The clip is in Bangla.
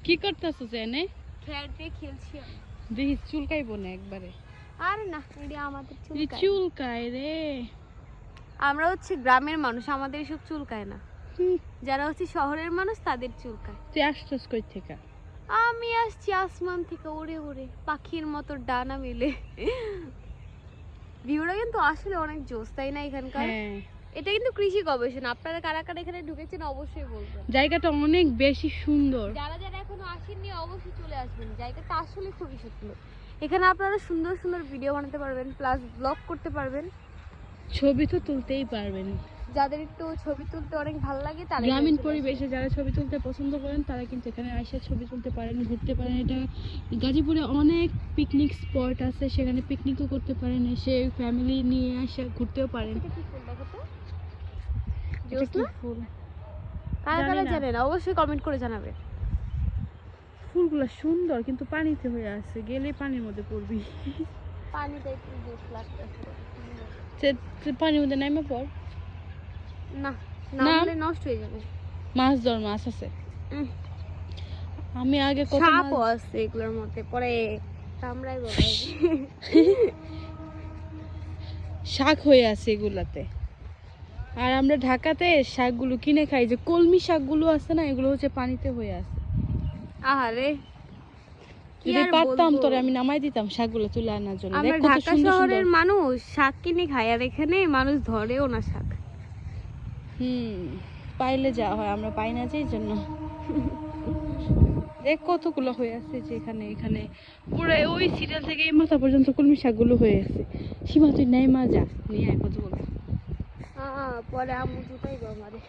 কি করতেছো এনে? খেলতে খেলছি। দেখি চুলকাইবো না একবারে? আরে না, এটা আমাদের চুলকায়। চুলকায় রে। আমরা হচ্ছে গ্রামের মানুষ, আমাদের এসব চুলকায় না। হুম, যারা হচ্ছে শহরের মানুষ তাদের চুলকায়। তুই আসছিস কই থেকে? আমি আসছি আসমান থেকে উড়ে উড়ে, পাখির মতো ডানা মেলে। ভিউটা কিন্তু আসলে অনেক জোস, তাই না এখানকার? হ্যাঁ, এটা কিন্তু কৃষি গবেষণা। আপনারা কারা কারা এখানে ঢুকেছেন অবশ্যই বলবেন। জায়গাটা অনেক বেশি সুন্দর। যারা যারা এখনো আসেননি অবশ্যই চলে আসবেন, জায়গাটা আসলে খুবই সুন্দর। এখানে আপনারা সুন্দর সুন্দর ভিডিও বানাতে পারবেন, প্লাস ব্লগ করতে পারবেন। ছবি তো তুলতেই পারবেন। যাদের একটু ছবি তুলতে অনেক ভালো লাগে তারা গ্রামীণ পরিবেশে যারা ছবি তুলতে পছন্দ করেন তারা কিন্তু এখানে এসে ছবি তুলতে পারেন, ঘুরতে পারেন। এটা গাজীপুরে অনেক পিকনিক স্পট আছে, সেখানে পিকনিকও করতে পারেন, এসে ফ্যামিলি নিয়ে এসে ঘুরতেও পারেন। এটা কি ফুল দেখো তো? এটা কি জোসনা? ফুল? কারা জানি কারা না। জানেন অবশ্যই কমেন্ট করে জানাবে। ফুলগুলো সুন্দর কিন্তু পানিতে হয়ে আছে, গেলে পানির মধ্যে পড়বি। পানিটা একটু জোস লাগতেছে। পানির মধ্যে নামে পড়। না, না। নামলে নষ্ট হয়ে যাবে। মাছ ধর, মাছ আছে। উম, আমি আগে কত সাপও মাছ আছে এগুলোর মধ্যে, পরে কামড়াই বাবাই। শাক হয়ে আছে এগুলাতে। আর আমরা ঢাকাতে শাকগুলো কিনে খাই, যে কলমি শাকগুলো আছে না, এগুলো হচ্ছে পানিতে হয়ে আছে। আহারে, কি যদি আর পারতাম বলবো। তোরে আমি নামাই দিতাম শাকগুলো তুলে আনার জন্য। আমরা দেখ কত ঢাকা সুন্দর শহরের সুন্দর। মানুষ শাক কিনে খাই, আর এখানে মানুষ ধরেও না শাক। পাইলে যা হয়, আমরা পাই না যে এই জন্য। দেখ কতগুলো হয়ে আছে, যে এখানে এখানে পুরো ওই সিরিয়াল থেকে এই মাথা পর্যন্ত কলমি শাকগুলো হয়ে আছে। সীমা তুই নাই মা, যা নিয়ে আয় কতগুলো। পরে আম্মু জুতাইবো আমারে।